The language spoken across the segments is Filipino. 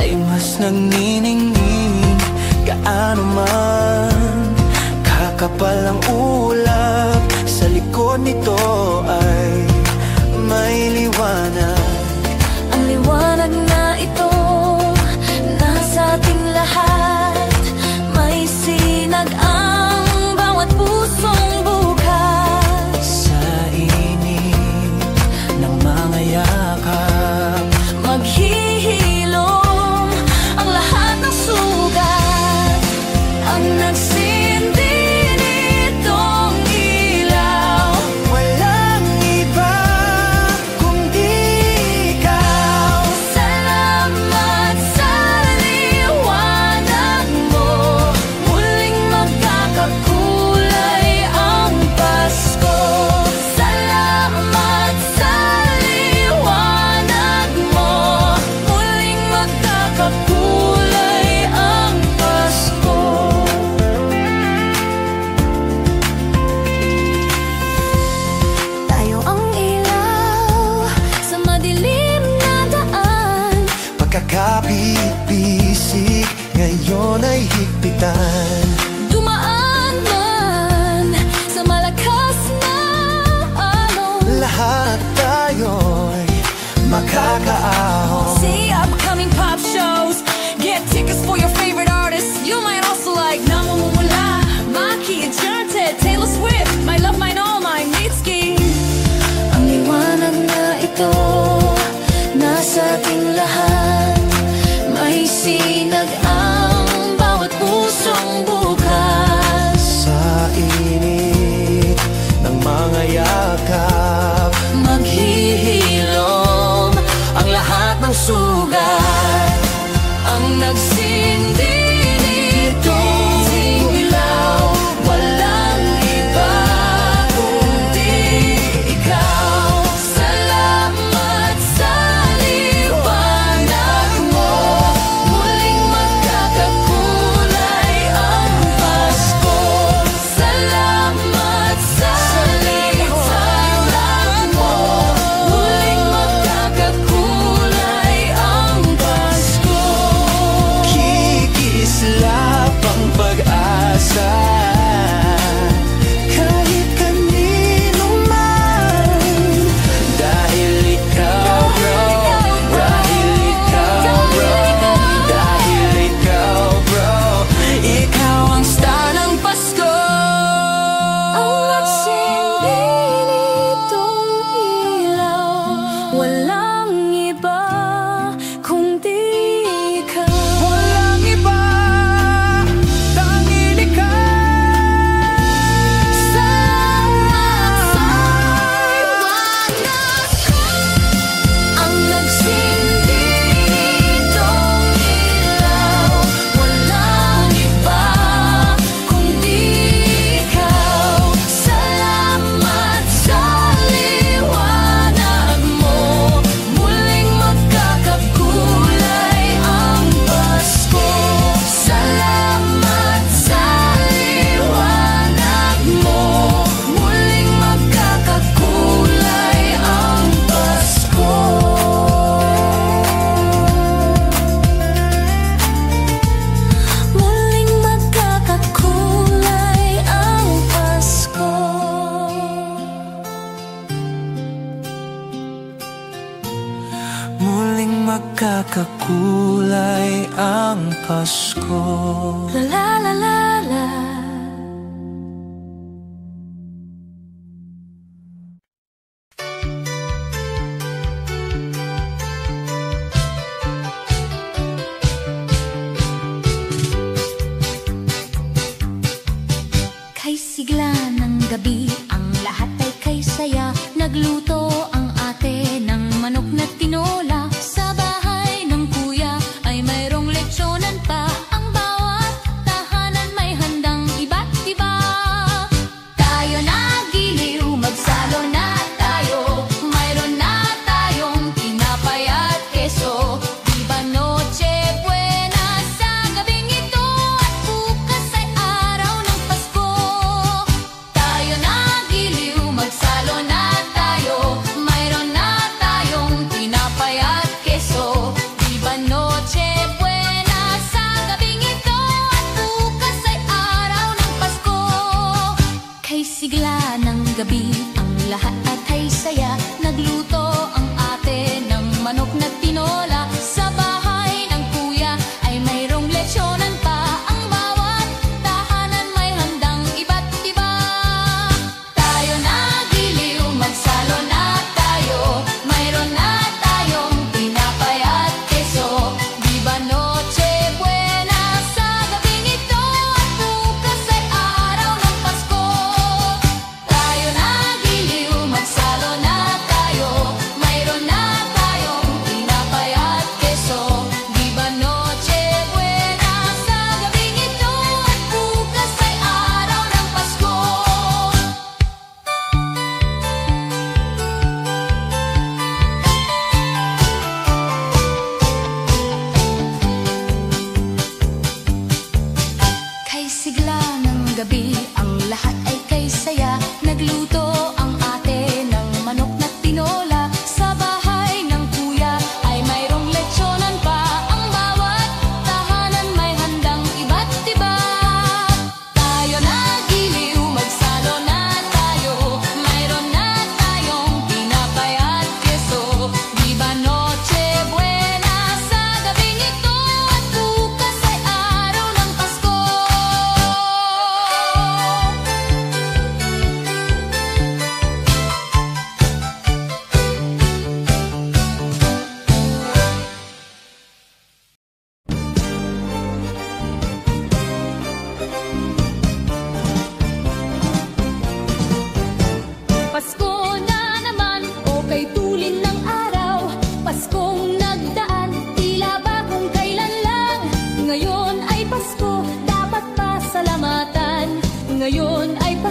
ay mas nagniningning. Gaano man kakapal ang ulap, sa likod nito ay may liwanag. Ang liwanag na ito nasa ating lahat, may sinag ang bawat pusong bukas. Sa init ng mga yakap, maghihilom ang lahat ng sugat. Ang nagsindi nitong ilaw, walang iba kundi ikaw. salamat sa liwanag mo. Muling magkakakulay ang Pasko. Salamat sa liwanag mo. Muling magkakakulay ang Pasko. Tayo ang ilaw sa madilim na daan. Pagkakapit-bisig ngayon ay higpitan. Dumaan man sa malakas na alon. Lahat tayo'y makakaahon. See upcoming pop shows, get tickets for your favorite artists. You might also like Namumula, Maki, Enchanted, Taylor Swift, My Love, Mine All, My Mitski. Ang liwanag na ito nasa ating lahat, may sinag ang bawat pusong bukas. Sa init ng mga yakap, Maghihilom ang lahat ng sugat. Ang nagsindi nitong ilaw, walang iba kundi ikaw. Salamat sa liwanag mo. Muling magkakakulay ang Pasko. Salamat sa liwanag mo. Muling magkakakulay ang Pasko. kikislap ang pag-asa. Kahit kanino man, dahil ikaw bro, dahil ikaw bro, dahil ikaw bro, Ikaw ang star ng Pasko. Ang nagsindi nitong ilaw, walang iba kundi ikaw. walang iba, tanging ikaw. Salamat sa liwanag ko. Ang nagsindi nitong ilaw, walang iba kundi ikaw. Salamat sa liwanag mo. Muling magkakakulay ang Pasko. Salamat sa liwanag mo. Muling magkakakulay ang Pasko. Muling magkakakulay ang Pasko. Muling magkakakulay ang Pasko. La la la la la. Kay sigla ng gabi, ang lahat ay kay saya. Nagluto ang ate ng manok na tinola. Sa bahay ng kuya ay mayroong lechonan pa. Ang bawat tahanan may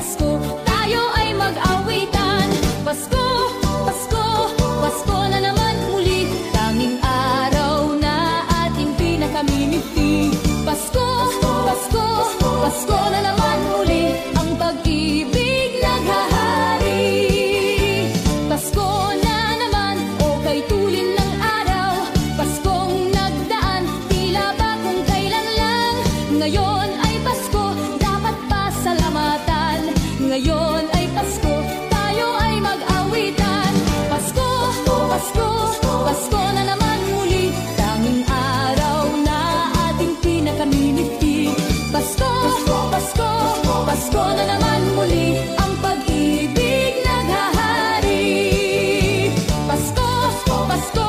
Pasko, tayo ay mag-awitan. Pasko, Pasko, Pasko na naman muli. Tanging araw na ating pinakamimiti. Pasko, Pasko, Pasko na naman muli. Ang pag-ibig naghahari. Pasko na naman, o kay tulin ng araw. Paskong nagdaan, tila ba kung kailan lang. Ngayon ay Pasko, dapat pasalamatan. Ngayon ay Pasko, tayo ay mag-awitan. Pasko, Pasko, Pasko na naman muli. Tanging araw na ating pinakamimiti. Pasko, Pasko, Pasko na naman muli. Ang pag-ibig naghahari. Pasko, Pasko,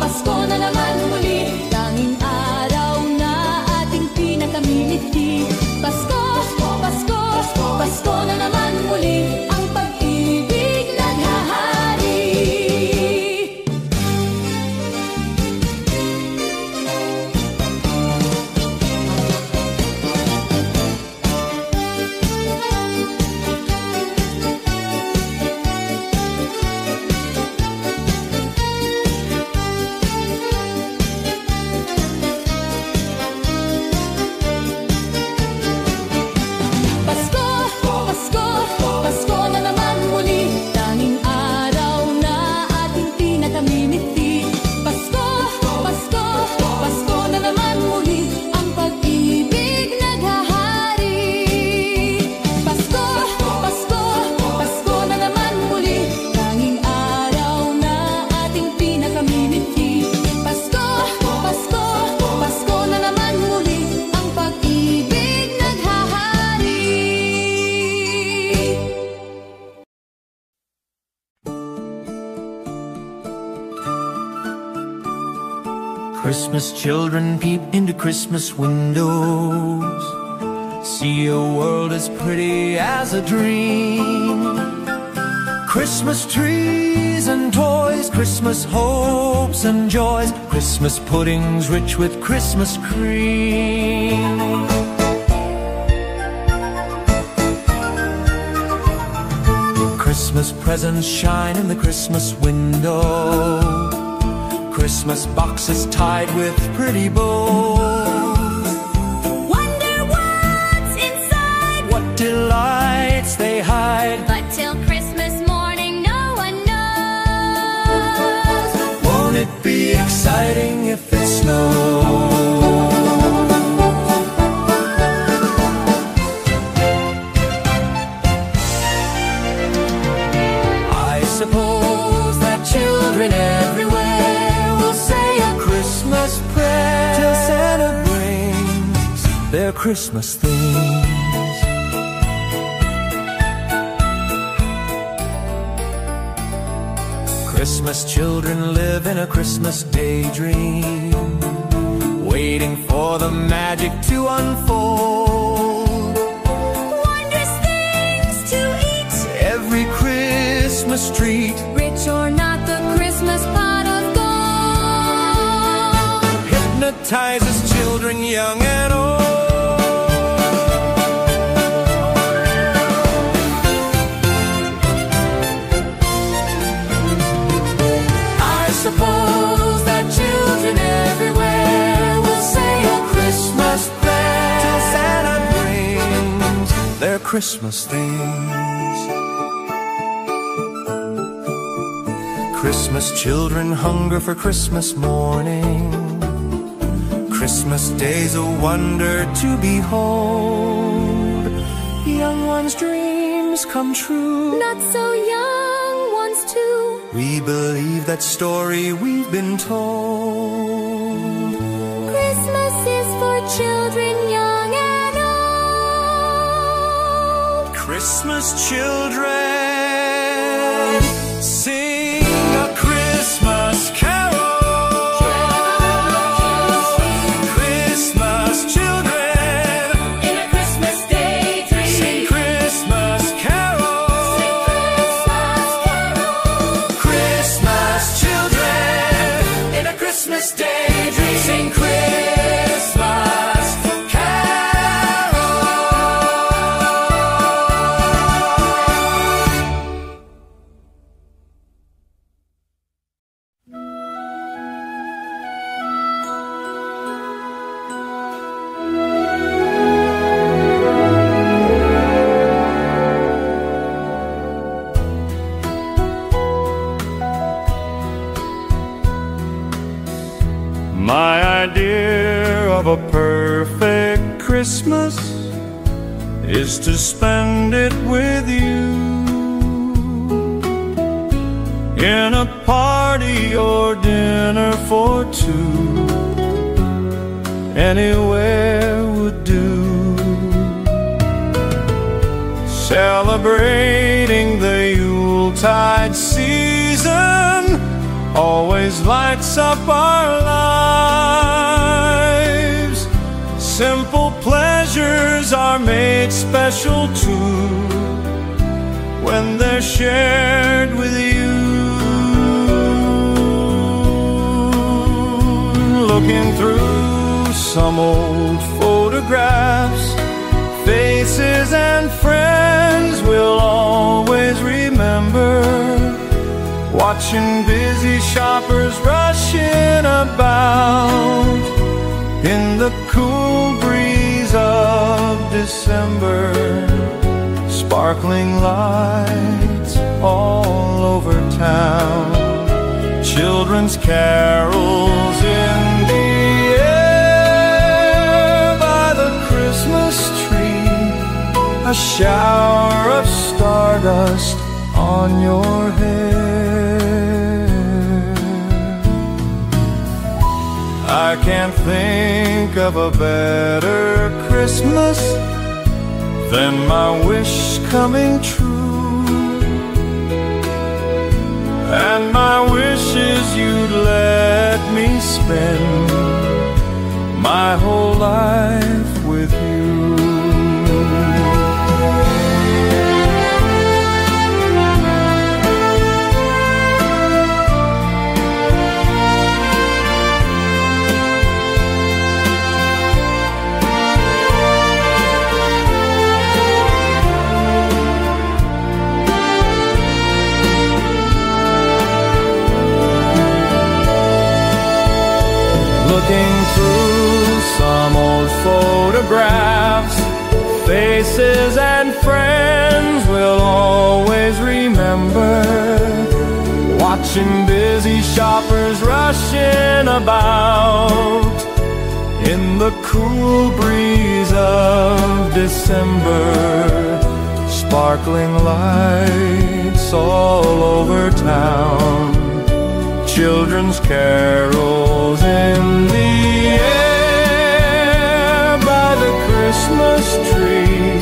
Pasko na naman muli. Tanging araw na ating pinakamimiti. Pasko, Pasko, Pasko na naman muli. Ang pag-ibig naghahari. Pasko, Pasko, Pasko na naman muli. Tanging araw na ating pinakamimiti. Pasko, Pasko, Pasko na naman muli. Ang pag-ibig naghahari. Pasko, Pasko, Pasko na naman muli. Tanging araw na ating pinakamimiti. Pasko, Pasko, Pasko na naman muli. Ang pag-ibig naghahari. Christmas children peep into Christmas windows, see a world as pretty as a dream. Christmas trees and toys, Christmas hopes and joys, Christmas puddings rich with Christmas cream. Christmas presents shine in the Christmas window, Christmas boxes tied with pretty bows. Wonder what's inside, What delights they hide, but till Christmas morning no one knows. won't it be exciting if it snows? I suppose that children everywhere will say a Christmas prayer till Santa brings their Christmas things. Christmas children live in a Christmas daydream, waiting for the magic to unfold. Wondrous things to eat, Every Christmas treat rich or not, the Christmas pot of gold. hypnotizes children young and old. I suppose that children everywhere will say a Christmas prayer till Santa brings their Christmas things. Christmas children hunger for Christmas morning, Christmas day's a wonder to behold. Young ones' dreams come true, Not so young ones too. we believe that story we've been told. Christmas is for children young and old. Christmas children sing a Christmas carol. Christmas children In a Christmas daydream, sing Christmas carol. Christmas children in a Christmas daydream sing Christmas carol. idea of a perfect Christmas is to spend it with you, in a party or dinner for two. Anywhere would do. Celebrating the Yuletide season always lights up our lives. Simple pleasures are made special too when they're shared with you. Looking through some old photographs, faces and friends we'll always remember. Watching busy shoppers rushing about in the cool breeze of December. Sparkling lights all over town, children's carols in the air by the Christmas tree, a shower of stardust on your hair. I can't think of a better Christmas than my wish coming true. And my wish is you'd let me spend my whole life with you. Looking through some old photographs, faces and friends we'll always remember. Watching busy shoppers rushing about in the cool breeze of December. Sparkling lights all over town, children's carols in the air by the Christmas tree,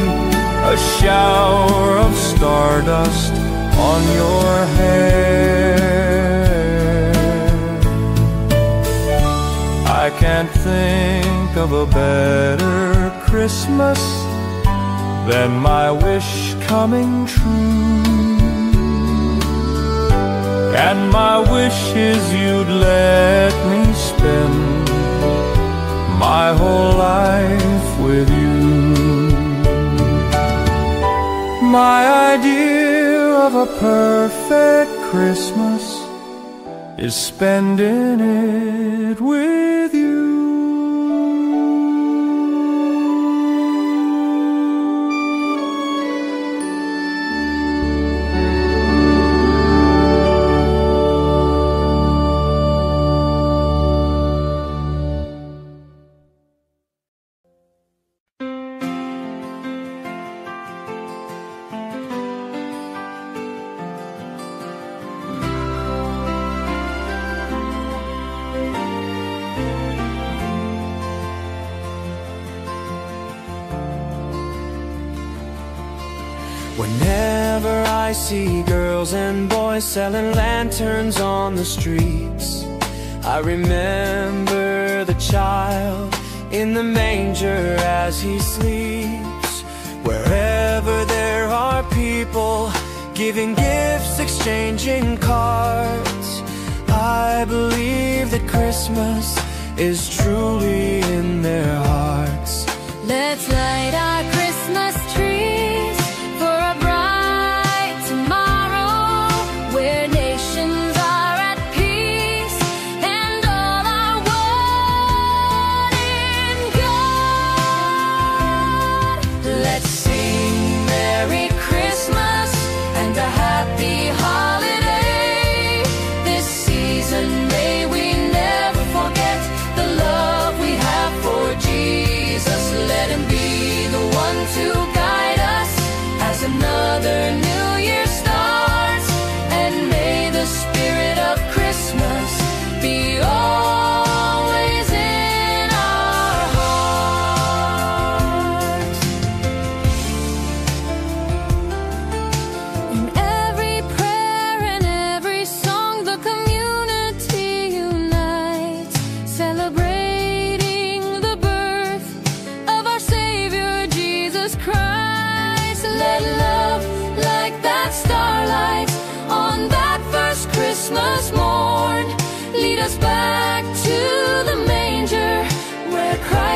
a shower of stardust on your hair. I can't think of a better Christmas than my wish coming true. And my wish is you'd let me spend my whole life with you. My idea of a perfect Christmas is spending it with you. Whenever I see girls and boys selling lanterns on the streets, I remember the child in the manger as he sleeps. Wherever there are people giving gifts, exchanging cards, I believe that Christmas is truly in their hearts. Let's light our Christmas trees for a bright tomorrow, where nations are at peace and all are one in God. Let's sing Merry Christmas and a Happy Holiday. This season may we never forget the love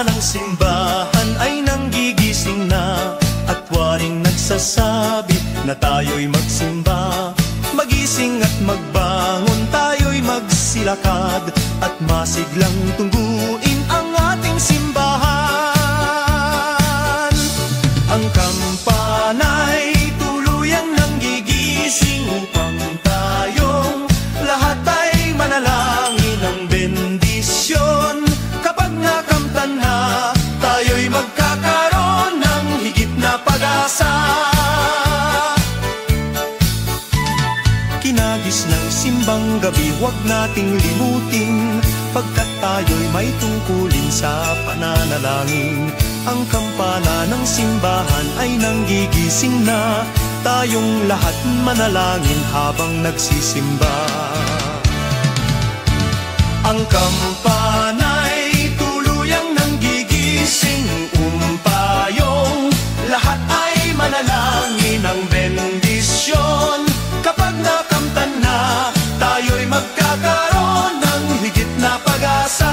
kampana ng simbahan ay nanggigising na, at waring nagsasabit na tayo'y magsimba. Magising at magbangon, tayo'y magsilakad, at masiglang tungguin ang ating simbahan. Ang kampana'y tuluyang nanggigising upang tayong lahat ay manalangin ng bendisyon. Kapag nakamtan na, tayo'y magkakaroon ng higit na pag-asa. Kinagis ng simbang gabi, huwag nating limutin, pagkat tayo'y may tungkulin sa pananalangin. Ang kampana ng simbahan ay nanggigising na, tayong lahat manalangin habang nagsisimba. Ang kampana'y tuluyang nanggigising, tayong lahat ay manalangin ng bendisyon. Kapag nakamtan na, tayo'y magkakaroon ng higit na pag-asa.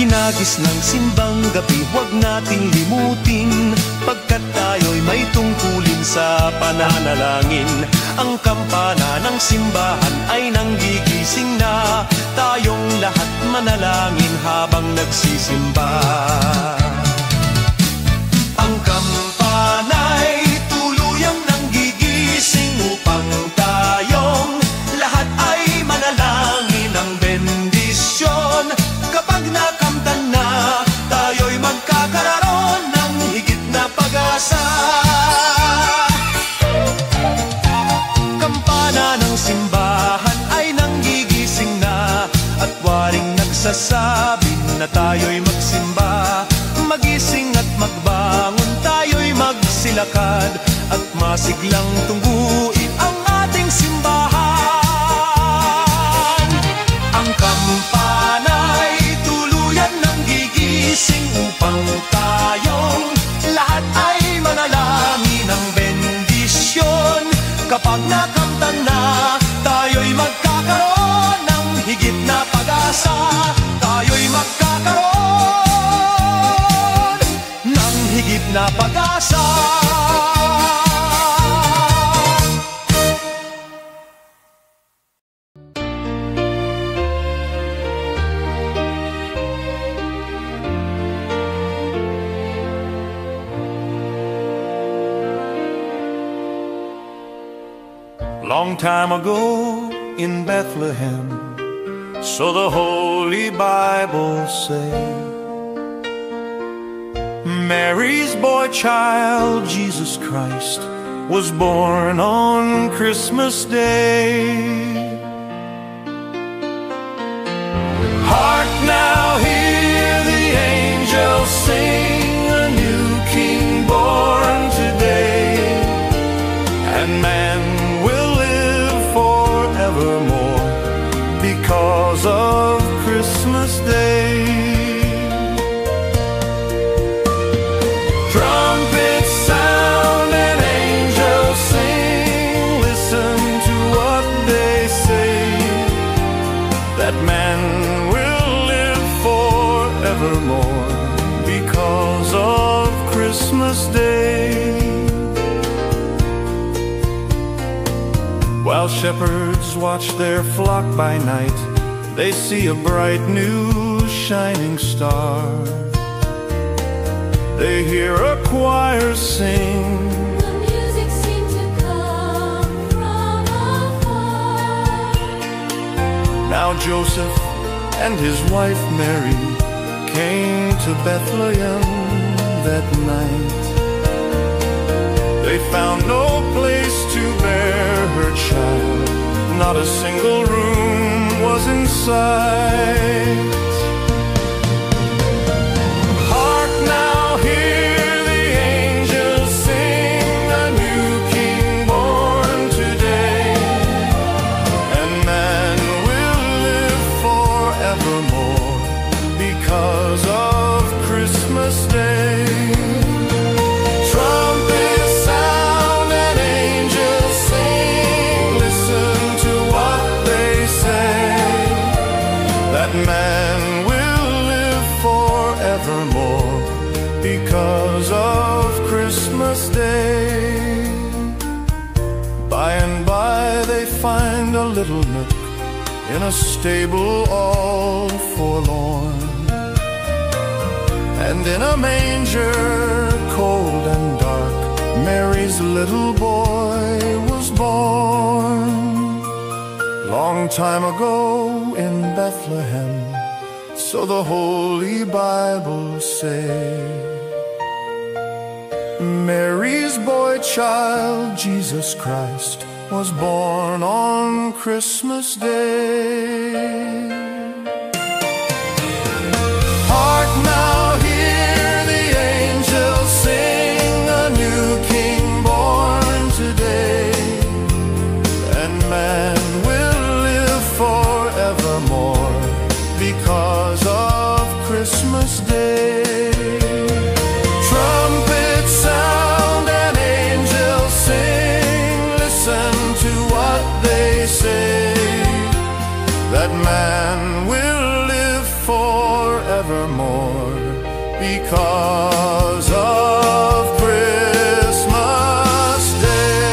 Kinagis ng simbang gabi, huwag nating limutin, pagkat tayo'y may tungkulin sa pananalangin. Ang kampana ng simbahan ay nanggigising na, tayong lahat manalangin habang nagsisimba. Ang kampana'y tuluyang nanggigising upang tayong lahat ay manalangin ng bendisyon. Kapag nakamtan na, tayo'y magkakaroon ng higit na pag-asa. Kampana ng simbahan ay nanggigising na, at waring nagsasabi na tayo'y magsimba. Magising at magbangon, tayo'y magsilakad, at masiglang tungguin ang ating simbahan. Ang kampana'y tuluyan nanggigising upang tayong lahat ay manalangin ng bendisyon. Kapag nakamtan na, tayo'y magkakaroon ng higit na pag-asa. Tayo'y magkakaroon ng higit na pag-asa. Long time ago in Bethlehem, so the Holy Bible say, Mary's boy child, Jesus Christ, was born on Christmas Day. Hark now, hear the angels sing, a new King born today, and man forevermore because of Christmas Day. Trumpets sound and angels sing, listen to what they say, that man will live forevermore because of Christmas Day. While shepherds watch their flock by night, they see a bright new shining star. They hear a choir sing, the music seems to come from afar. Now Joseph and his wife Mary came to Bethlehem that night. They found no place to bear her child, not a single room was in sight. Hark now, hear the angels sing, a new King born today, and man will live forevermore because of Christmas Day. Trumpet man will live forevermore because of Christmas Day. By and by they find a little nook in a stable all forlorn, and in a manger cold and dark Mary's little boy was born. Long time ago in Bethlehem, so the Holy Bible say, Mary's boy child, Jesus Christ, was born on Christmas Day. Hark now, hear the angels sing, a new King born today, and man will live forevermore because of Christmas Day. Trumpets sound and angels sing, listen to what they say, that man will live forevermore because of Christmas Day.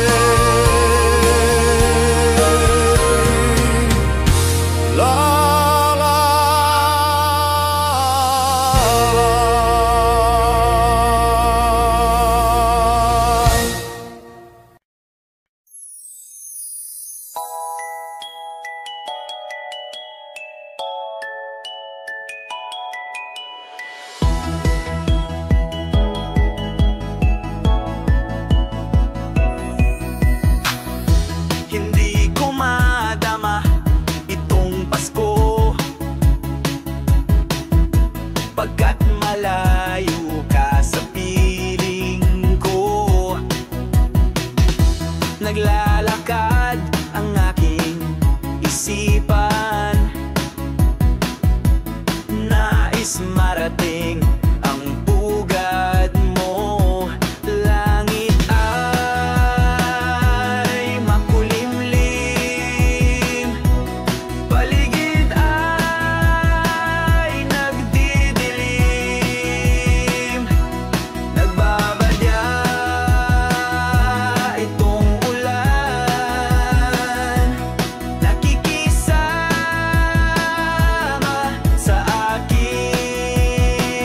La la la. Hindi ko madama itong Pasko, pagkat malayo ka sa piling ko. Naglalakad ang aking isipan, nais marating ang pugad mo. Langit ay makulimlim, paligid ay nagdidilim. Nagbabadya itong ulan, nakikisama sa akin.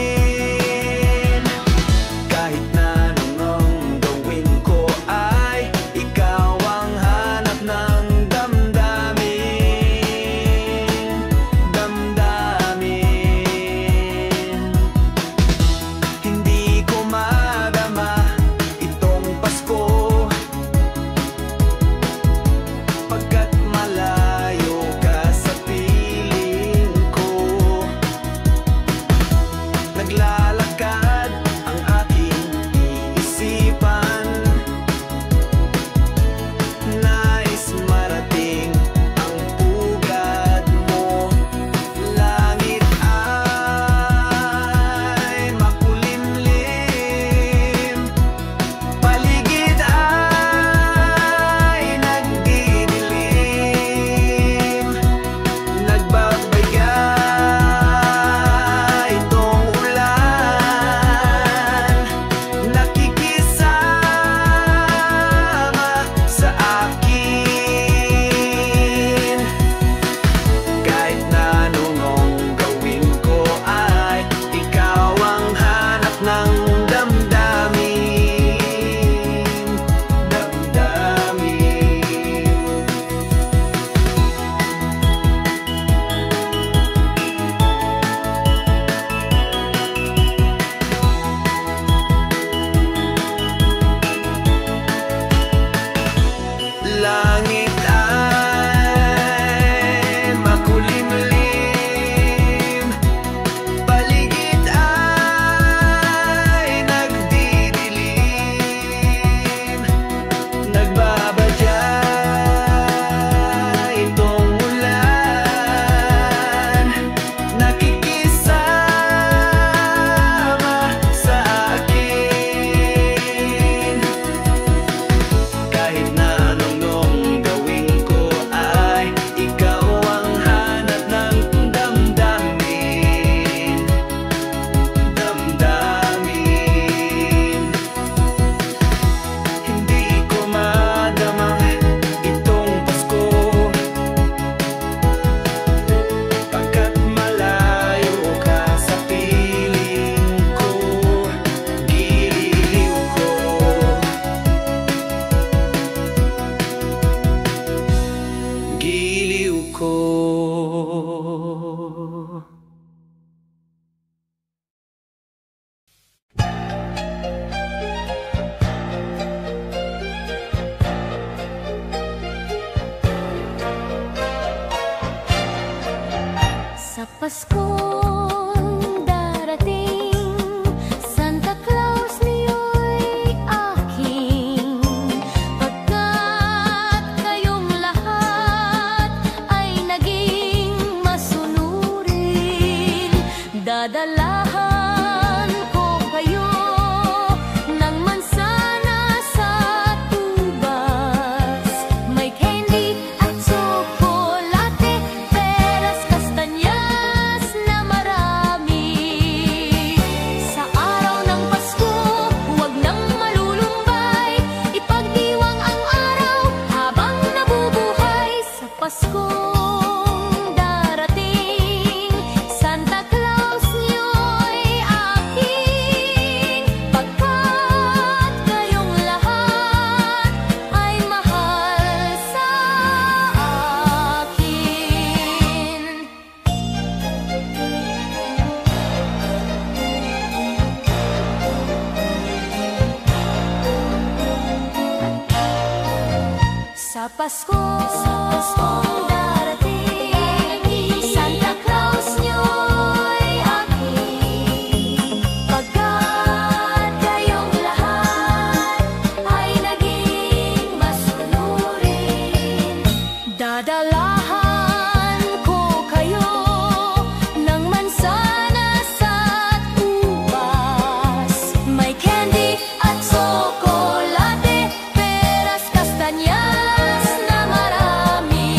Paskong darating, Santa Claus niyo'y aking. Pagkat kayong lahat ay naging masunurin, dadalahan ko kayo ng mansana sa tubas. May candy at tsokolate, peras, kastanyas na marami. Sa araw ng Pasko, huwag nang malulumbay, ipagdiwang ang araw habang nabubuhay. Sa Paskong darating, Santa Claus niyo'y aking. Pagkat kayong lahat ay mahal sa akin. Sa Paskong darating, Santa Claus niyo'y aking. Pagkat kayong lahat ay naging masunurin, dadalahan ko kayo ng mansana sa ubas. May candy at tsokolate, peras, kastanyas na marami.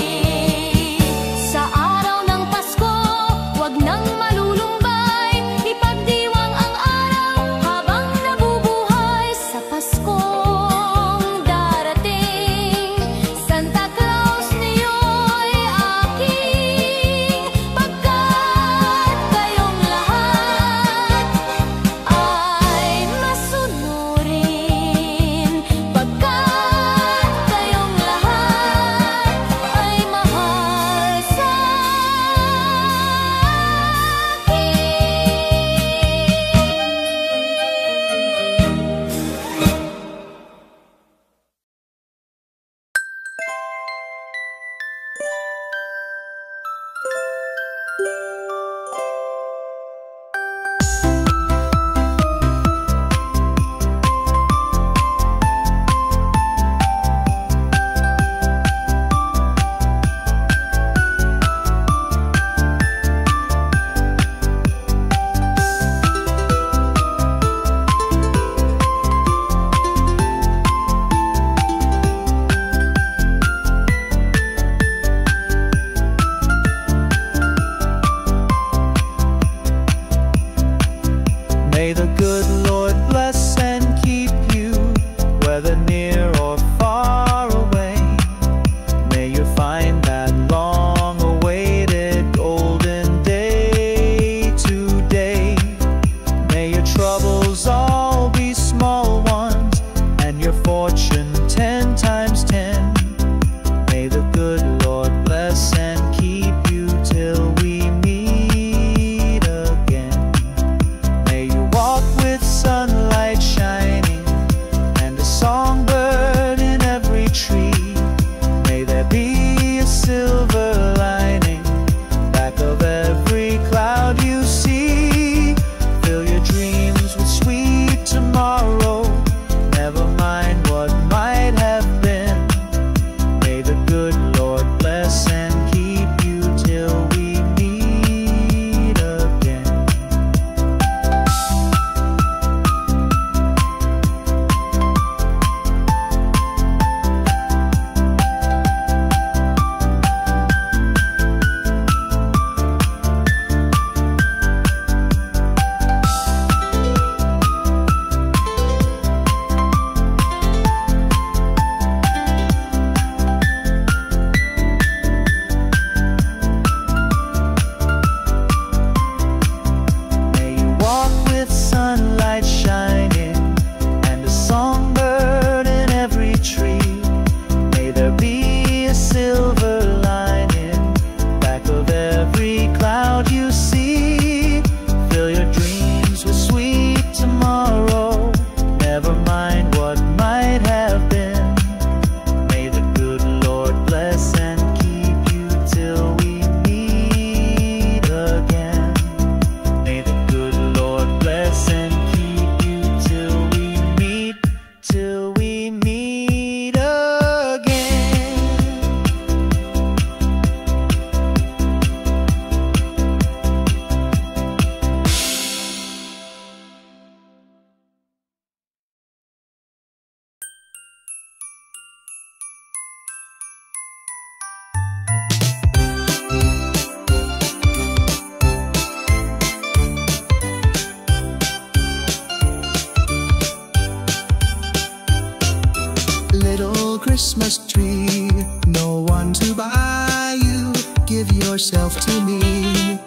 Christmas tree. No one to buy you, give yourself to me.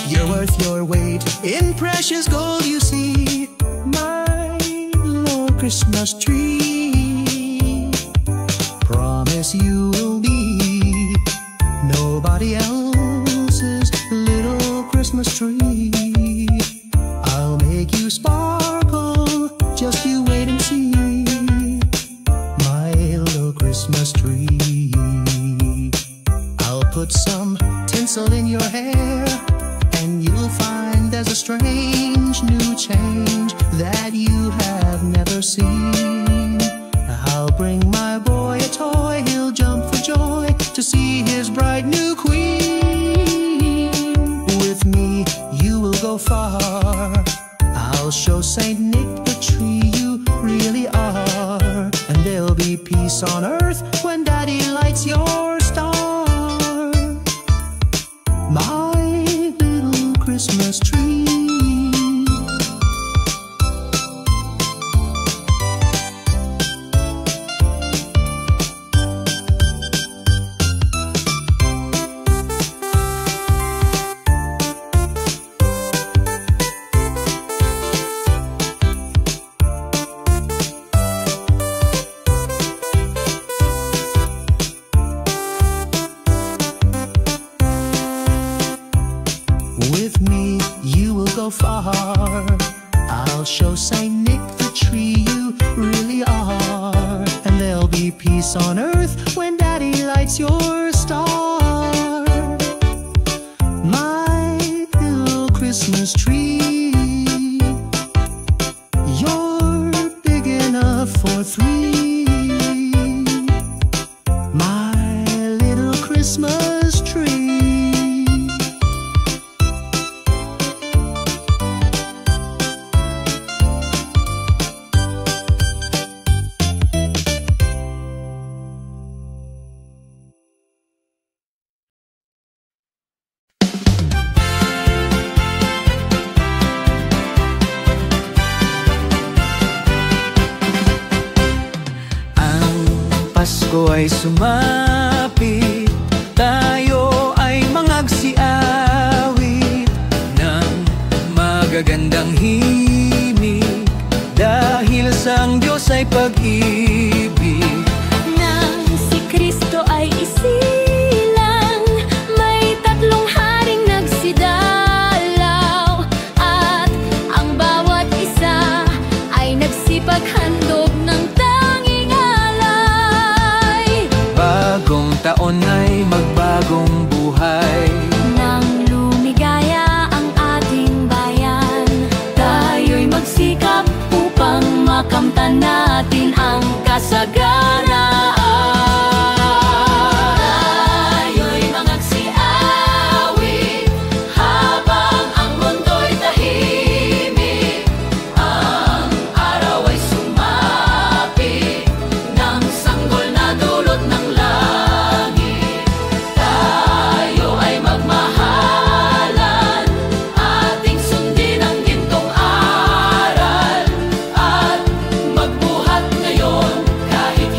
You're worth your weight in precious gold, you see, my little Christmas tree. Promise you will be nobody else's little Christmas tree. I'll make you sparkle, just you wait and see, my little Christmas tree. I'll put some tinsel in your hair, and you'll find there's a strange new change that you have never seen. I'll bring my boy a toy, he'll jump for joy to see his bright new queen. With me you will go far, I'll show Saint Nick the tree you really are, and there'll be peace on earth when Daddy lights your star, my little Christmas tree. With me you will go far, I'll show Saint Nick the tree you really are, and there'll be peace on earth when Daddy lights your star, my little Christmas tree. You're big enough for three, my little Christmas tree. Pasko ay sumapit, tayo ay mangagsiawit ng magagandang himig, dahil sang Diyos ay pag-ibig. Nang si Kristo ay isilang, may tatlong haring nagsidalaw, at ang bawat isa ay nagsipaghandog ng tanging alay. Bagong taon ay magbagong buhay, Nang lumigaya ang ating bayan, tayo'y magsikap upang makamtan natin ang kasaganaan. Tayo'y mangagsiawit habang ang mundo'y tahimik, ang araw ay sumapit ng sanggol na dulot ng langit. Tayo ay magmahalan, ating sundin ang gintong aral, at magbuhat ngayon kahit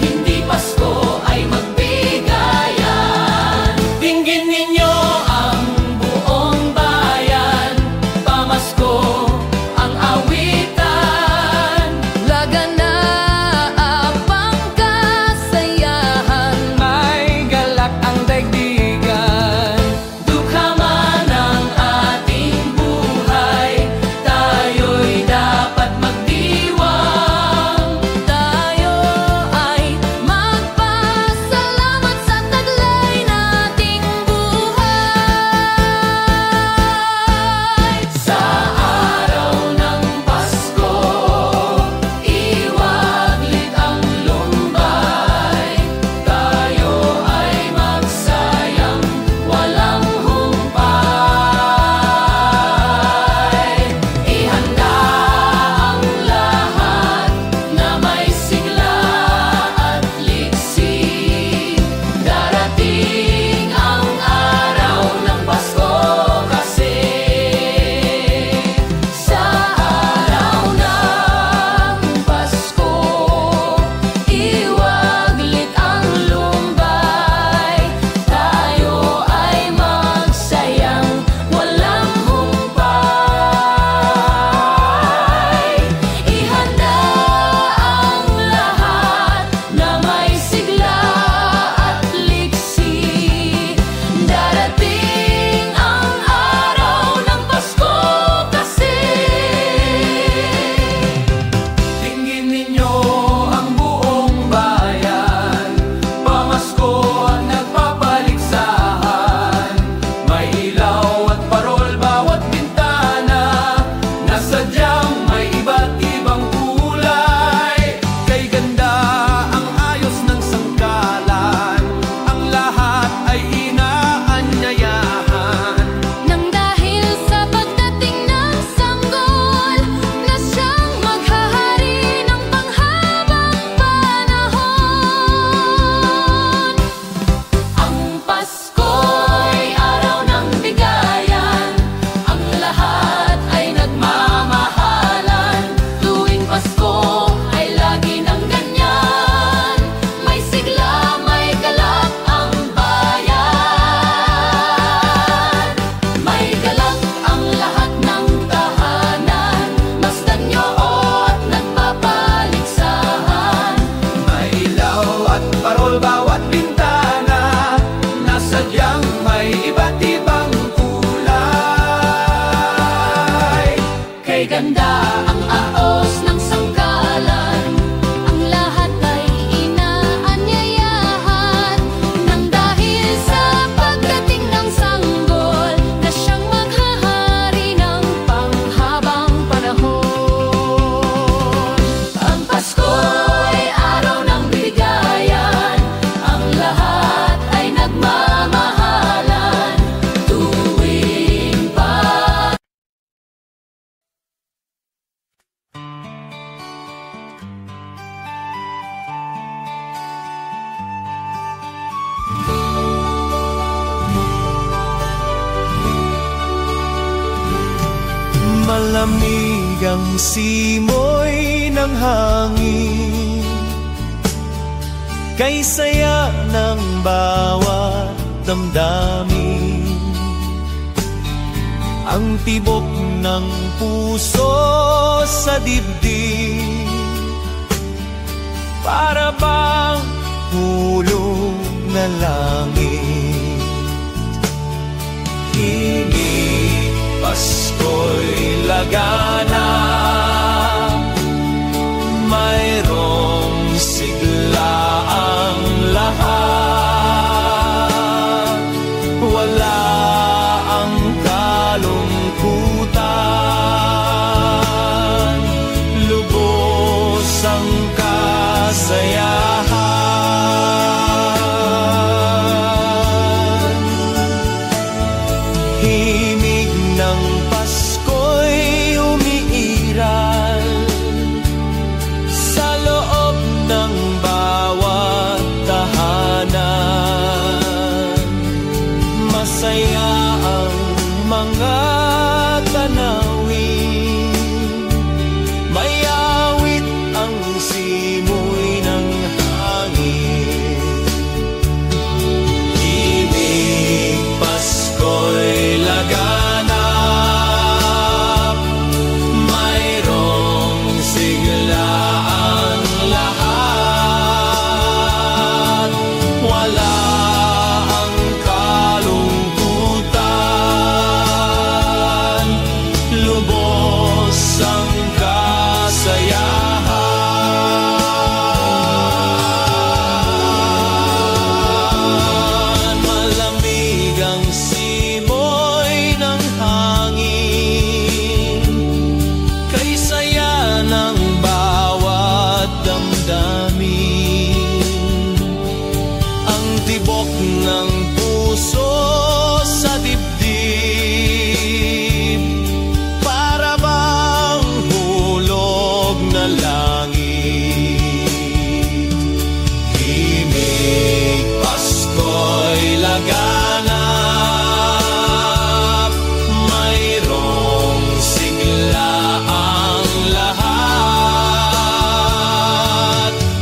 Kay ganda ang aos ng sangkalan, ang lahat ay inaanyayahan, nang dahil sa pagdating ng sanggol na siyang maghahari ng panghabang panahon. Ang Pasko'y araw ng bigayan, ang lahat ay nagmamahalan tuwing Malamig ang simoy ng hangin, kay saya ng bawat damdamin. Ang tibok ng puso sa dibdib, para bang hulog na langit. Himig, Pasko'y lagana, mayroong sigla ang lahat. Wala ang kalungkutan, lubos ang kasayahan. Himig ng Pasko'y umiiral sa loob ng bawat tahanan. Masaya ang mga tanawin, may awit ang simoy ng hangin. Himig, Pasko'y laganap, mayroong sigla ang lahat. Wala ang kalungkutan, lubos ang kasayahan. Malamig ang simoy ng hangin, kay saya ng bawat damdamin. Ang tibok ng puso sa dibdib, para bang hulog na langit. Himig, Pasko'y laganap, mayroong sigla ang lahat.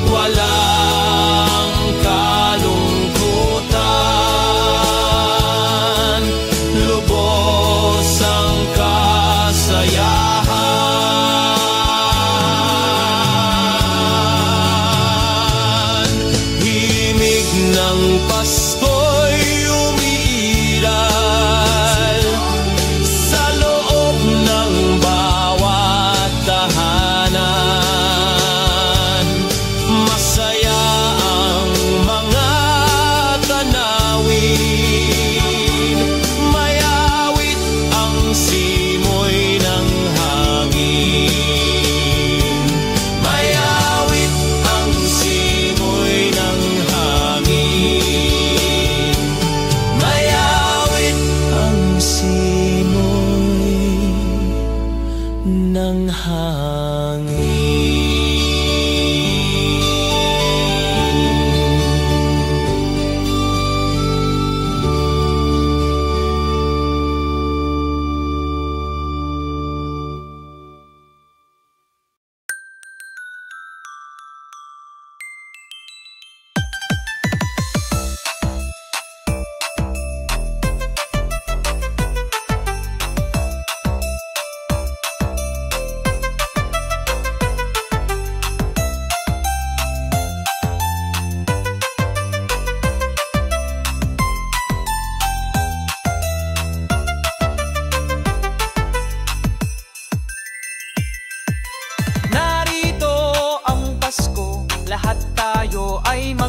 Walang kalungkutan, lubos ang kasayahan. Himig ng Pasko'y umiiral sa loob ng bawat tahanan. Masaya ang mga tanawin, may awit ang simoy ng hangin. May awit ang simoy ng hangin. May awit ang simoy ng hangin.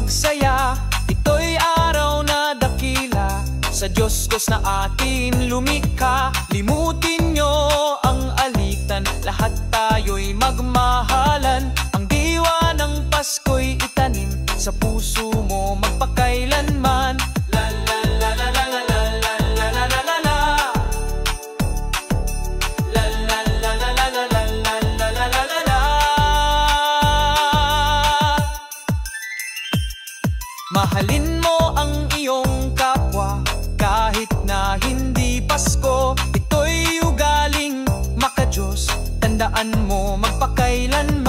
magsaya. Ito'y araw na dakila, sa Diyos na atin lumikha. Limutin nyo ang alitan, lahat tayo'y magmahalan. Ang diwa ng Pasko'y itanim sa puso mo magpakailanman. La la la la la la la la la la la la la. La la la la la la la la la la la la. Mahalin mo ang iyong kapwa kahit na hindi Pasko. Ito'y ugaling maka-Diyos, tandaan mo magpakailanman.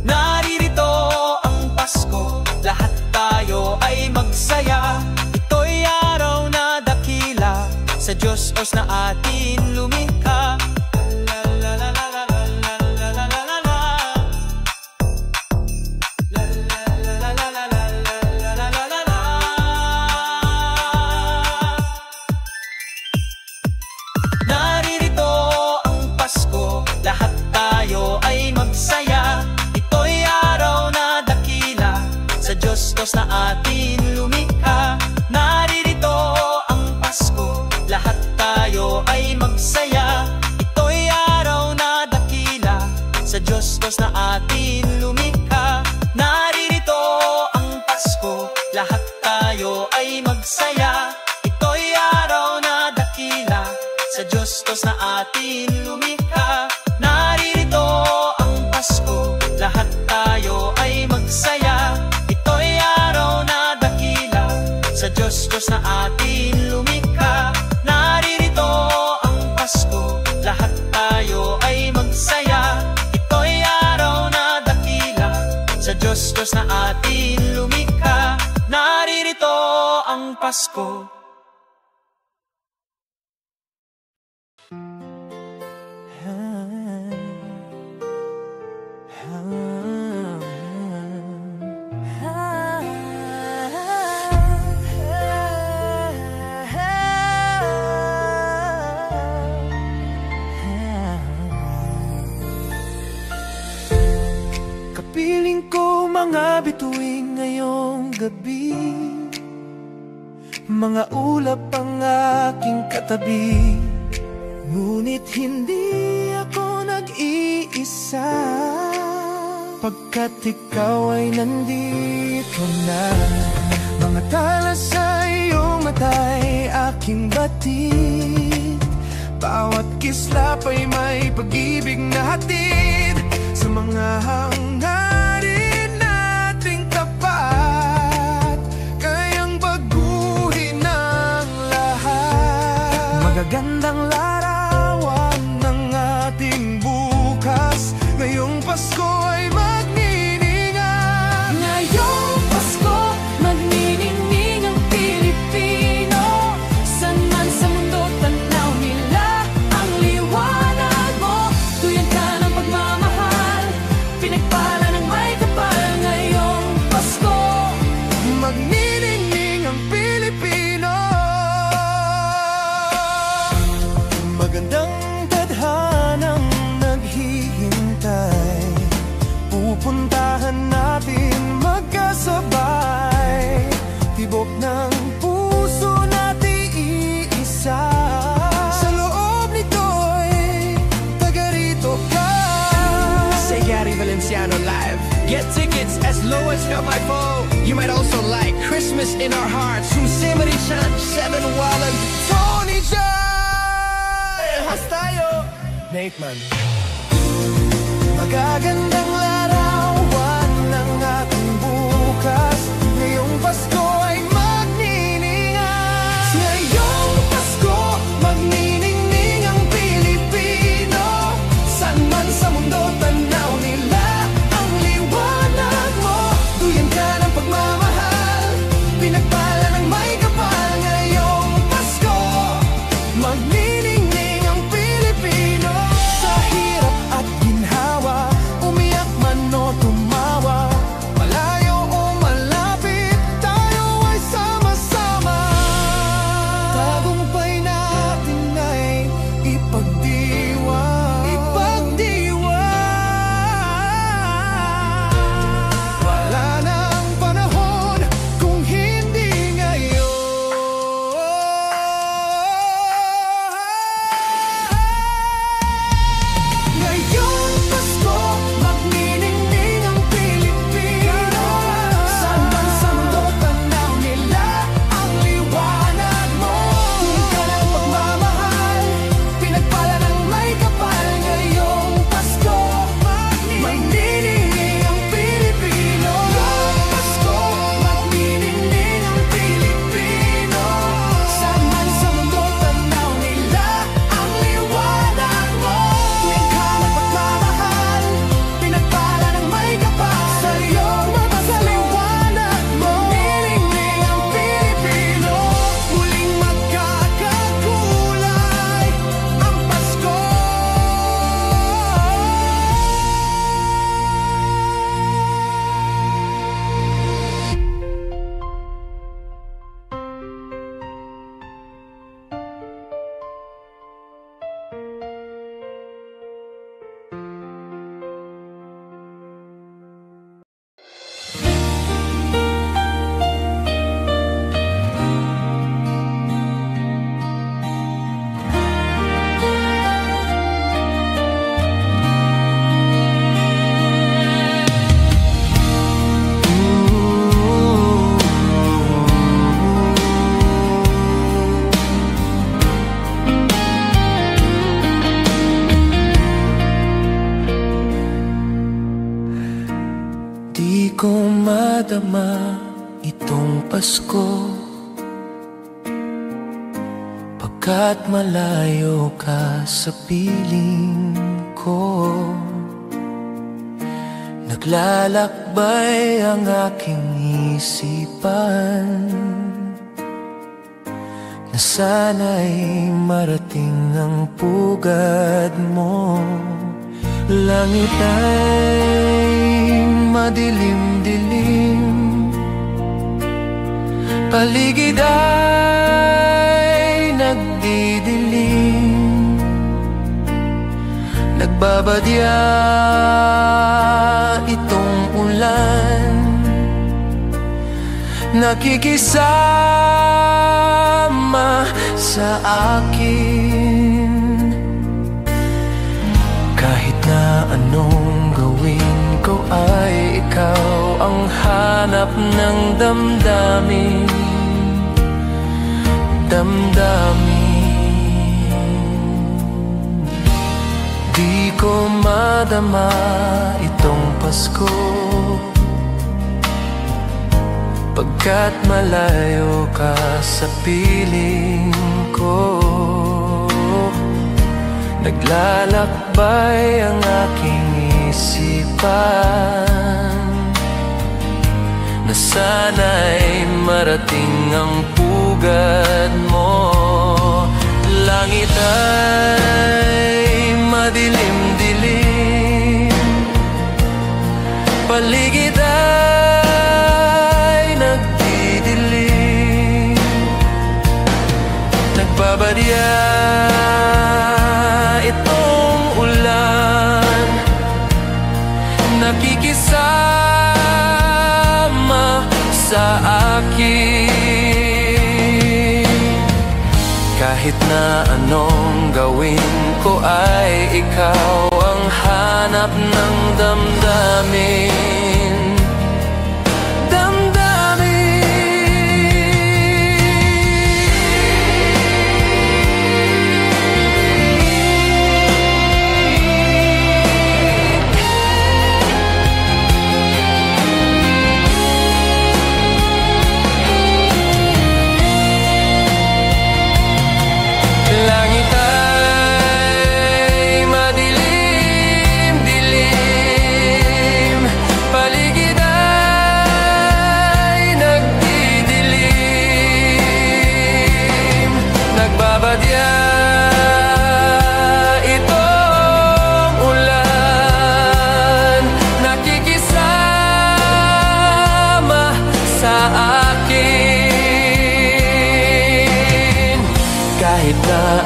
Naririto ang Pasko, lahat tayo ay magsaya. Ito'y araw na dakila, sa Diyos na atin lumikha. La la la la la la la la la la la la. La la la la la la la la la la la la. Naririto ang Pasko, lahat tayo ay magsaya. Ito'y araw na dakila, sa Diyos na atin lumikha. Naririto ang Pasko, lahat tayo ay magsaya. Ito'y araw na dakila, sa Diyos na atin lumikha. Naririto ang Pasko, lahat tayo ay magsaya. Ito'y araw na dakila, sa Diyos na atin lumikha. Naririto ang Pasko, lahat tayo ay magsaya. Ito'y araw na dakila, sa Diyos na atin lumikha. Naririto ang Pasko, lahat tayo ay magsaya. Ito'y araw na dakila, sa Diyos na atin lumikha. Naririto ang Pasko. Kapiling ko mga bituin ngayong gabi, mga ulap ang aking katabi. Ngunit hindi ako nag-iisa, pagkat ikaw ay nandito na. Mga tala sa iyong mata'y aking batid, bawat kislap ay may pag-ibig na hatid. Sa mga hangarin nating tapat, kayang baguhin ang lahat. Magagandang larawan ng ating bukas, ngayong Pasko ay magniningan. Ngayong Pasko, magniningning ang Pilipino. San man sa mundo, tanaw nila ang liwanag mo. Tuyan ka ng pagmamahal, pinagpala ng may kapal. Ngayong Pasko, magniningning ang Pilipino. Magandang tadhanang naghihintay, pupuntahan natin magkasabay. Tibok ng puso natin iisa, sa loob nito'y taga rito ka. Say Gary Valenciano live. Get tickets as low as 5 You might also like Christmas in Our Hearts from Simmery Chan, 7 Wallen, Tony Jai, Hastayo, Nate Man. Magagandang larawan ng ating bukas, ngayong Pasko ay magniningan. Ngayong Pasko, magniningning ang Pilipino. San man sa mundo, tanaw nila ang liwanag mo. Duyan ka ng pagmamahal, pinagpala ng may kapal. Ngayong Pasko, magniningning ang Pilipino. Sa hirap at ginhawa, umiyak man o tumawa, malayo madama itong Pasko, pagkat malayo ka sa piling ko. Naglalakbay ang aking isipan na sana'y marating ang pugad mo. Langit ay madilim-dilim, paligid ay nagdidilim, nagbabadya itong ulan, nakikisama sa akin. Kahit na anong gawin ko ay ikaw ang hanap ng damdamin. Di ko madama itong Pasko, pagkat malayo ka sa piling ko. Naglalakbay ang aking isipan na sana'y marating ang pugad mo. Langit ay madilim-dilim, paligid ay nagdidilim, nagbabadya itong ulan, nakikisama sa akin. Kahit na anong gawin ko ay ikaw ang hanap ng damdamin.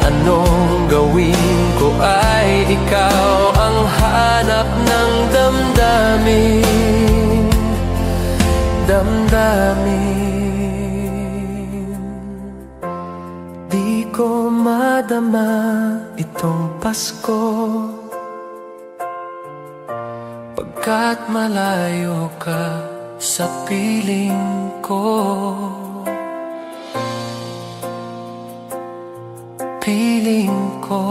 Anong gawin ko ay ikaw ang hanap ng damdamin. Di ko madama itong Pasko, pagkat malayo ka sa piling ko. Piling ko.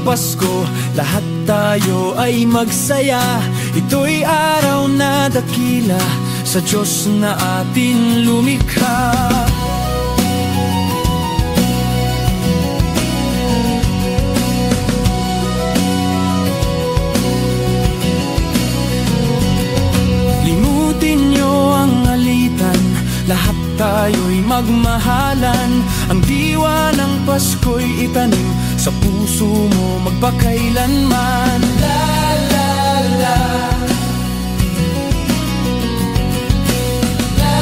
Pasko, lahat tayo ay magsaya. Ito'y araw na dakila sa Diyos na atin lumikha. Limutin niyo ang alitan, lahat tayo'y magmahalan. Ang diwa ng Pasko'y itanim sa puso mo magpakailanman. La la la, la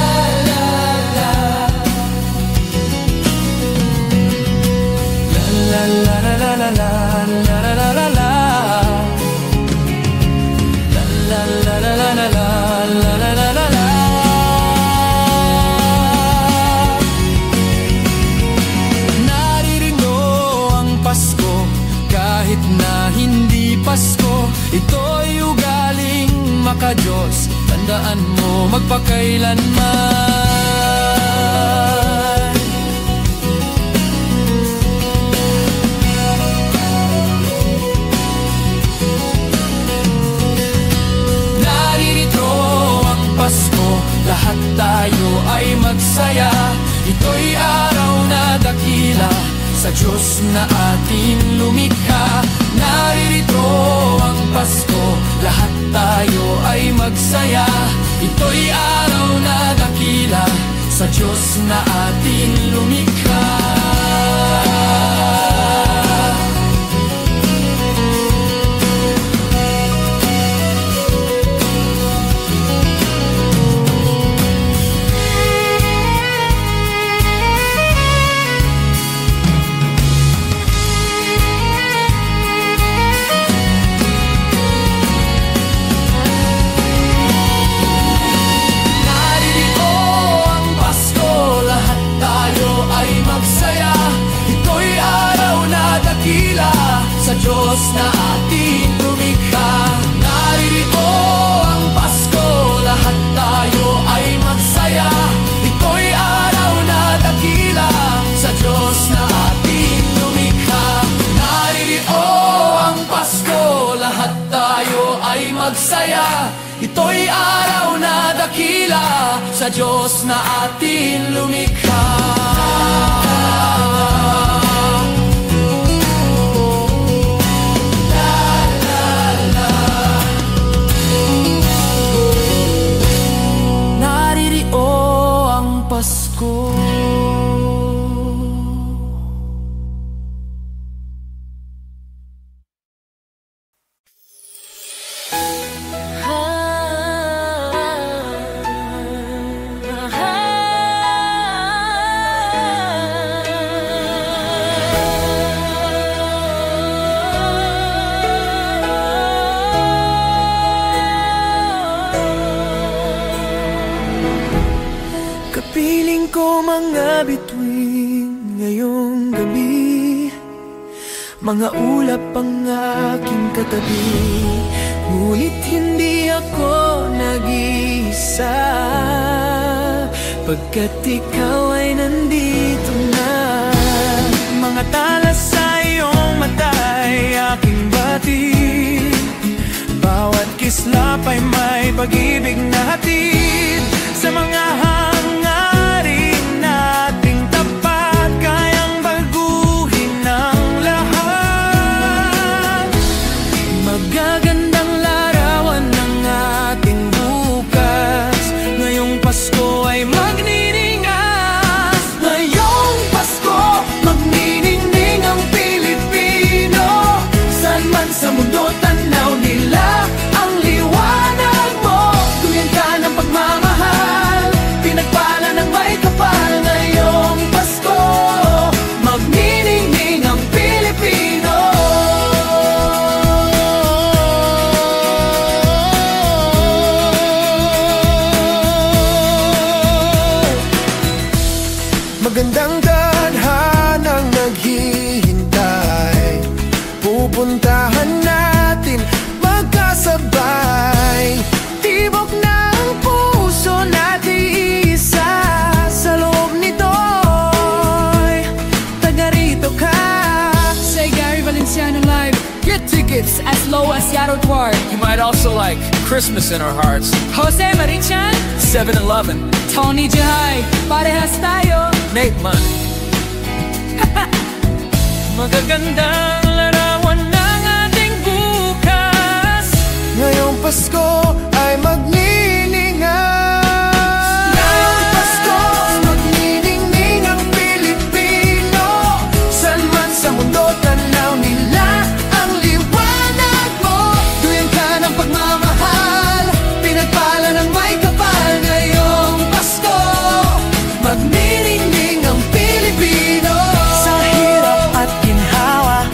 Pasko, ito'y ugaling maka-Diyos. Tandaan mo magpakailanman. Naririto ang Pasko, lahat tayo ay magsaya. Ito'y araw na dakila sa Diyos na ating lumikha. Naririto ang Pasko, lahat tayo ay magsaya. Ito'y araw na dakila sa Diyos na ating lumikha. Sa Diyos na ating lumikha. Naririto ang Pasko, lahat tayo ay magsaya. Ito'y araw na dakila sa Diyos na ating lumikha. Naririto ang Pasko, lahat tayo ay magsaya. Ito'y araw na dakila sa Diyos na ating lumikha. Pasko. Kapiling ko mga bituin ngayong gabi, mga ulap ang aking katabi. Ngunit hindi ako nag-iisa, pagkat ikaw ay nandito na. Mga tala sa iyong mata'y aking batid, bawat kislap ay may pag-ibig na hatid. Sa mga hangarin nating tapat, kayang baguhin ang lahat. Magagandang larawan ng ating bukas, ngayong Pasko ay magniningas. Ngayong Pasko, magniningning ang Pilipino. Saan man sa mundo tanaw nila ang liwanag mo. Tuyan ka ng pagmamahal, pinagpala ng may kapal. Ngayong Pasko, magniningning ang Pilipino. Magandang tadhanang naghihintay, pupuntahan natin magkasabay. Tibok na ang puso natin isa, sa loob nito'y taga rito ka. Say Gary Valenciano live. Get tickets as low as Seattle Tour. You might also like Christmas in Our Hearts, Jose Marichan, 7-Eleven, Tony Jahay, parehas tayo. Nate Munn. Magagandang larawan ng ating bukas, Ngayong Pasko ay magniningas. Ngayong Pasko, magniningning ang Pilipino. Saan man sa mundo tanaw nila ang liwanag mo. Tuyan ka ng pagmamahal, pinagpala ng may kapal. Ngayong Pasko, magniningning ang Pilipino. sa hirap at ginhawa,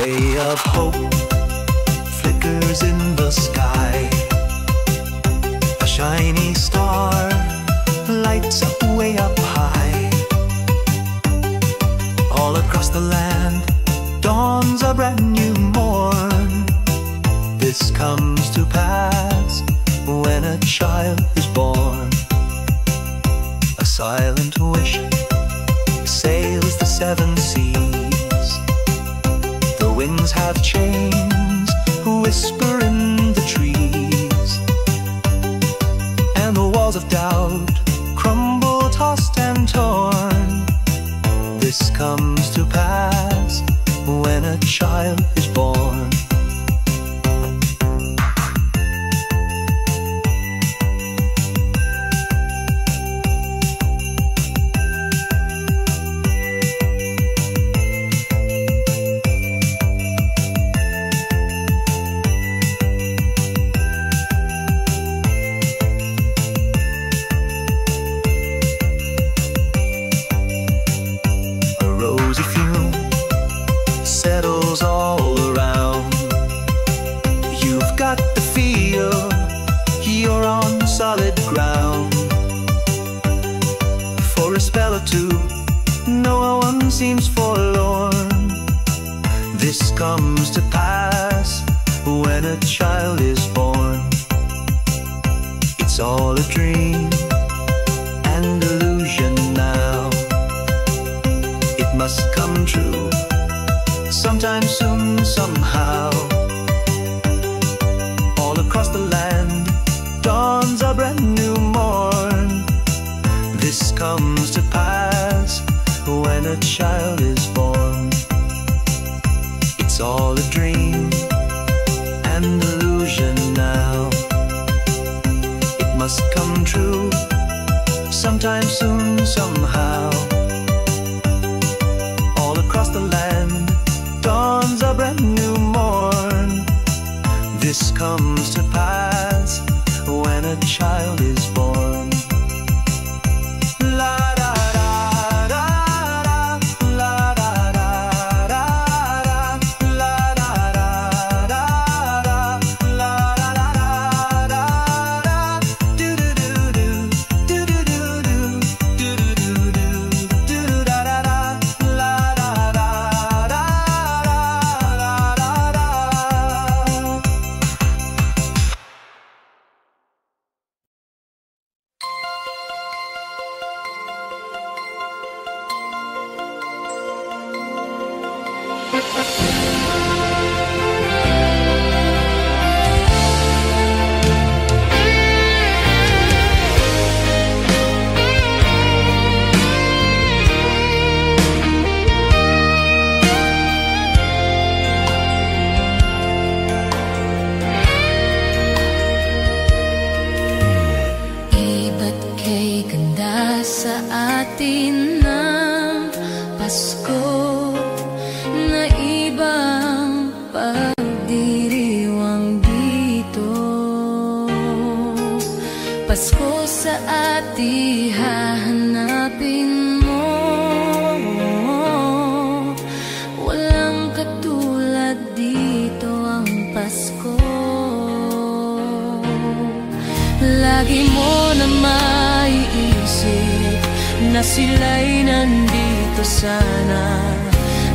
ray of hope flickers in the sky. A shiny star lights up way up high. All across the land dawns a brand new morn. This comes to pass when a child is born. A silent wish sails the seven seas. The winds have chains, whisper in the trees, and the walls of doubt crumble, tossed and torn. This comes to pass when a child is born. Seems forlorn. This comes to pass when a child is born. It's all a dream and illusion now. It must come true sometime soon, somehow. All across the land dawns a brand new morn. This comes to pass when a child is born. It's all a dream and illusion now. It must come true sometime soon, somehow. All across the land dawns a brand new morn. This comes to pass when a child is born. La da na sila'y nandito sana,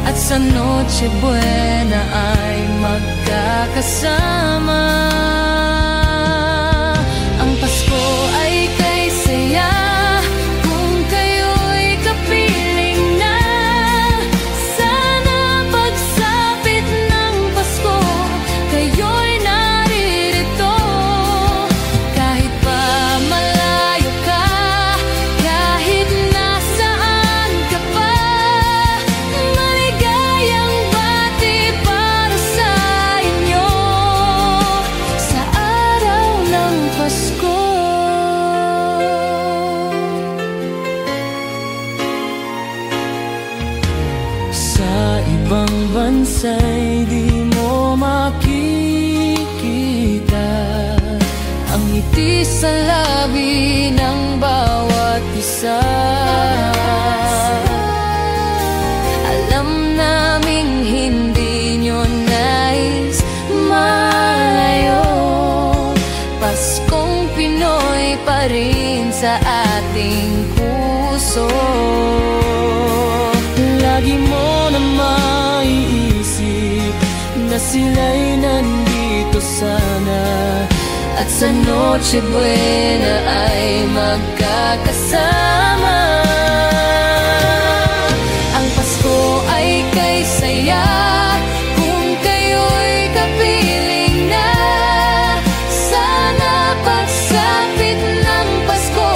at sa Noche Buena ay magkakasama. Ang Pasko ay kay saya kung kayo'y kapiling na. Sana pagsapit ng Pasko kayo'y naririto. Kahit pa malayo ka, kahit nasaan ka pa, maligayang bati para sa inyo sa araw ng Pasko. Sa ibang bansa'y di mo makikita ang ngiti sa labi ng bawat isa. Alam naming hindi nyo pa rin sa ating puso. Lagi mo na maiisip na sila'y nandito sana, at sa Noche Buena ay magkakasama. Ang Pasko ay kay saya kung kayo'y kapiling na. Sana pagsapit ng Pasko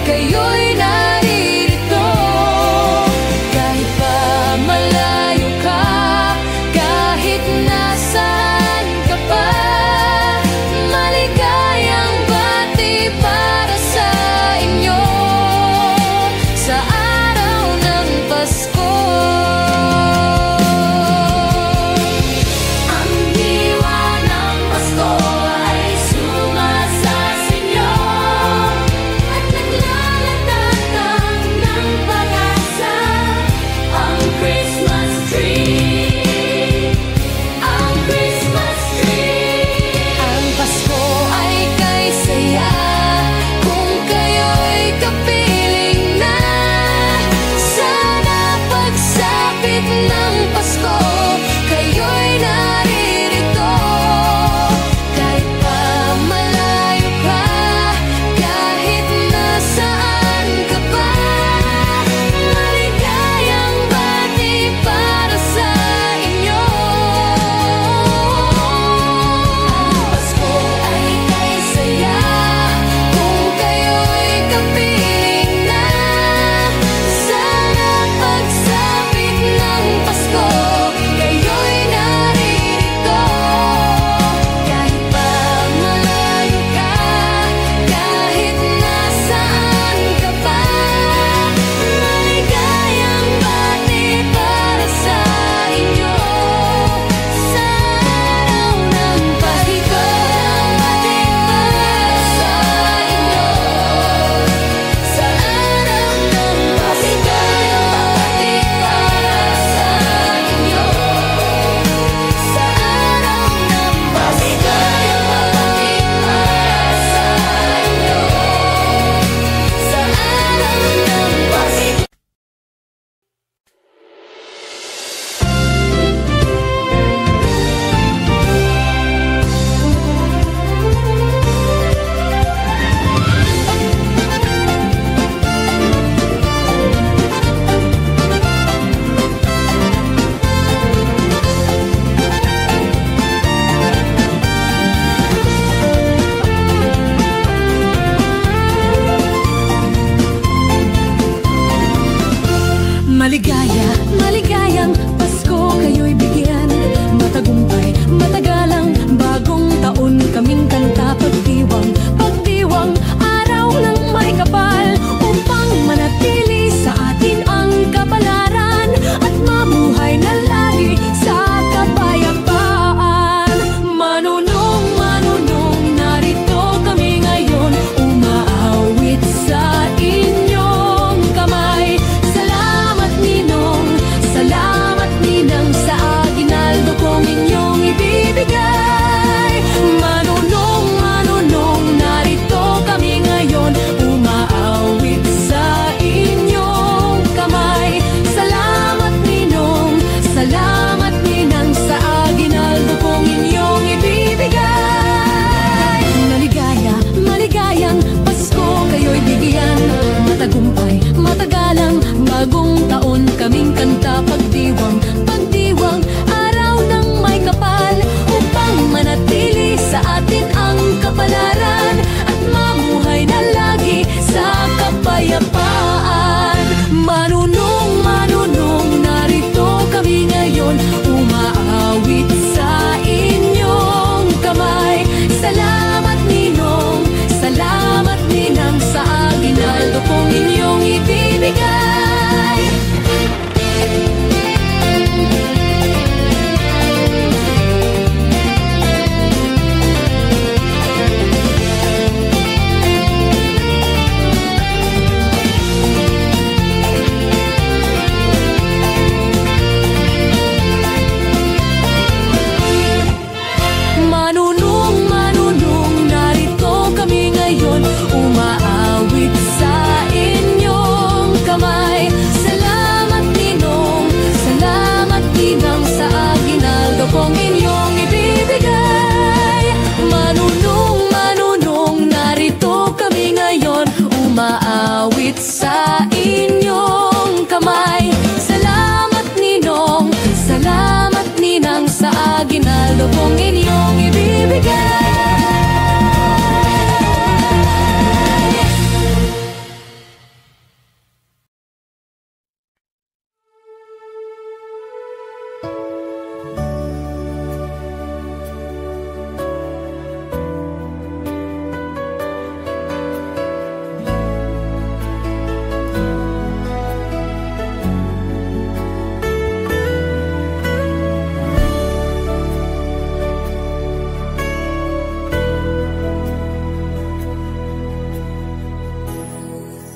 kayo'y naririto. Kahit pa malayo ka, kahit nasaan ka pa, maligayang bati para sa inyo.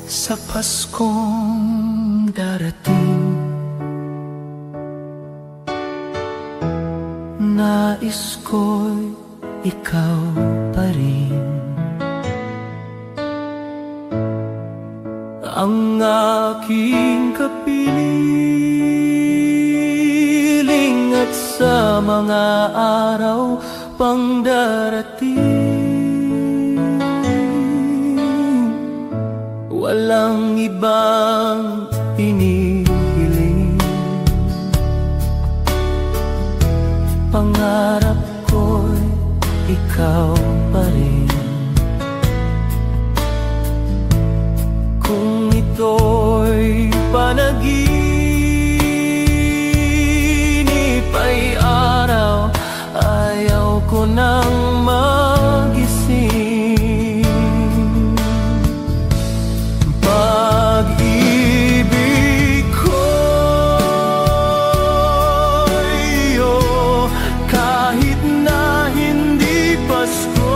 Sa Paskong darating, nais ko'y ikaw pa rin ang aking kapiling, at sa mga araw pang darating, walang ibang inihiling. Pangarap ko'y ikaw pa rin. Kung ito'y panaginip ay araw, ayaw ko nang magising. Pag-ibig ko'y iyo, kahit na hindi Pasko.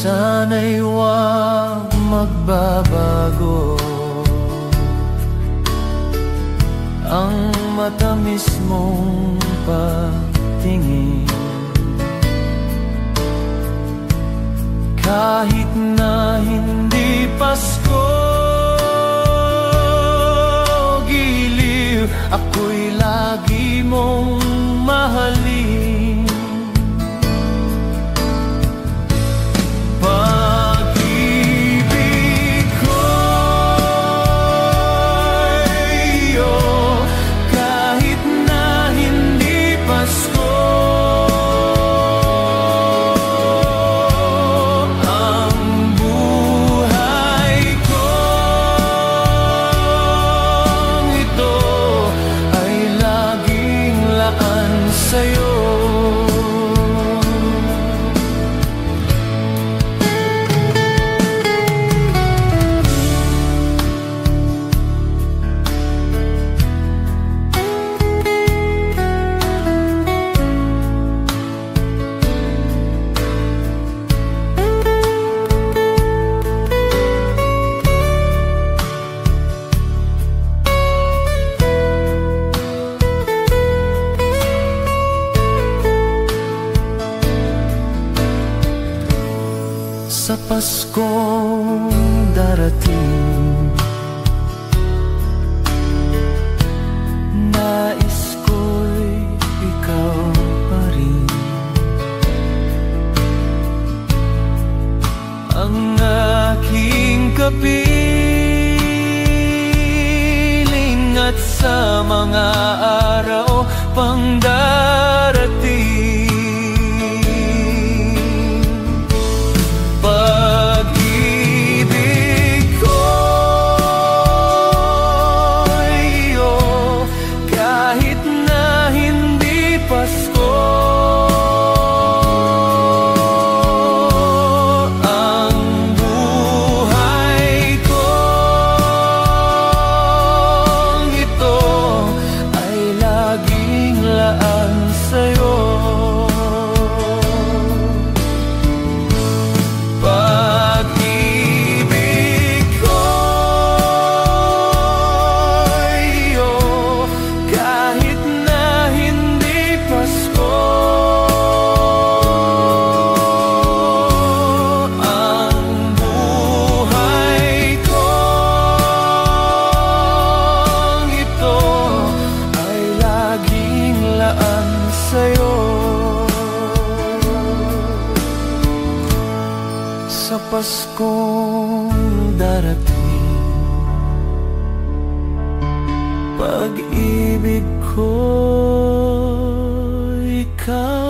Sana'y huwag magbabago ang matamis mong pagtingin, kahit na hindi Pasko. Giliw, ako'y lagi mong mahalin. Pag-ibig ko'y iyo, kahit na hindi Pasko. Ang buhay kong ito ay laging laan sa'yo. Sa Paskong darating, nais ko'y ikaw pa rin ang aking kapiling, at sa mga araw pang darating, pag-ibig ko'y iyo, kahit na hindi Pasko. Ang buhay kong ito ay laging laan sa'yo. Sa Paskong darating, pag-ibig ko ikaw